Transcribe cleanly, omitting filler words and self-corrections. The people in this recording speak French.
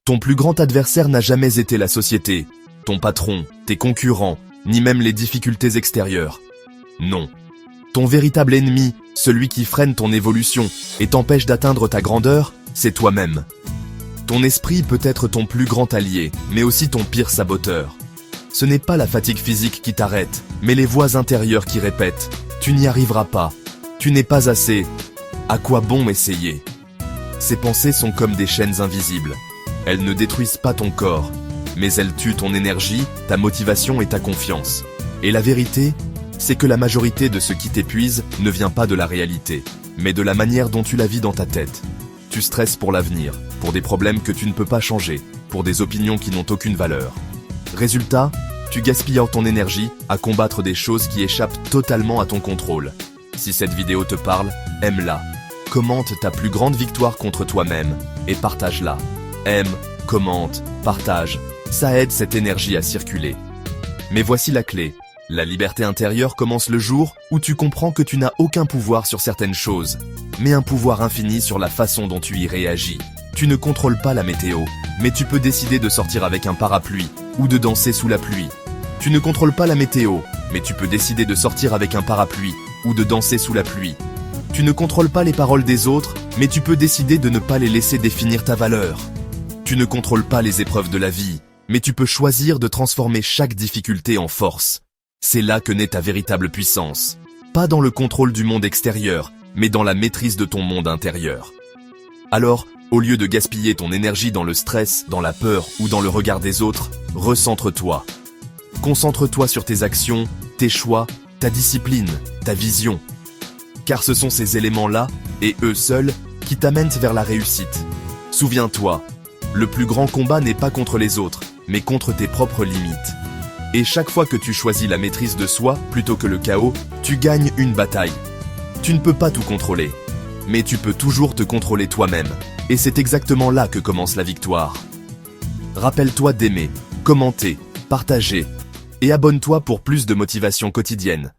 Ton plus grand adversaire n'a jamais été la société, ton patron, tes concurrents, ni même les difficultés extérieures. Non. Ton véritable ennemi, celui qui freine ton évolution et t'empêche d'atteindre ta grandeur, c'est toi-même. Ton esprit peut être ton plus grand allié, mais aussi ton pire saboteur. Ce n'est pas la fatigue physique qui t'arrête, mais les voix intérieures qui répètent « Tu n'y arriveras pas, tu n'es pas assez, à quoi bon essayer ?» Ces pensées sont comme des chaînes invisibles. Elles ne détruisent pas ton corps, mais elles tuent ton énergie, ta motivation et ta confiance. Et la vérité, c'est que la majorité de ce qui t'épuise ne vient pas de la réalité, mais de la manière dont tu la vis dans ta tête. Tu stresses pour l'avenir, pour des problèmes que tu ne peux pas changer, pour des opinions qui n'ont aucune valeur. Résultat, tu gaspilles ton énergie à combattre des choses qui échappent totalement à ton contrôle. Si cette vidéo te parle, aime-la. Commente ta plus grande victoire contre toi-même et partage-la. Aime, commente, partage. Ça aide cette énergie à circuler. Mais voici la clé. La liberté intérieure commence le jour où tu comprends que tu n'as aucun pouvoir sur certaines choses, mais un pouvoir infini sur la façon dont tu y réagis. Tu ne contrôles pas la météo, mais tu peux décider de sortir avec un parapluie ou de danser sous la pluie. Tu ne contrôles pas la météo, mais tu peux décider de sortir avec un parapluie ou de danser sous la pluie. Tu ne contrôles pas les paroles des autres, mais tu peux décider de ne pas les laisser définir ta valeur. Tu ne contrôles pas les épreuves de la vie, mais tu peux choisir de transformer chaque difficulté en force. C'est là que naît ta véritable puissance. Pas dans le contrôle du monde extérieur, mais dans la maîtrise de ton monde intérieur. Alors, au lieu de gaspiller ton énergie dans le stress, dans la peur ou dans le regard des autres, recentre-toi. Concentre-toi sur tes actions, tes choix, ta discipline, ta vision. Car ce sont ces éléments-là, et eux seuls, qui t'amènent vers la réussite. Souviens-toi, le plus grand combat n'est pas contre les autres, mais contre tes propres limites. Et chaque fois que tu choisis la maîtrise de soi plutôt que le chaos, tu gagnes une bataille. Tu ne peux pas tout contrôler, mais tu peux toujours te contrôler toi-même. Et c'est exactement là que commence la victoire. Rappelle-toi d'aimer, commenter, partager et abonne-toi pour plus de motivation quotidienne.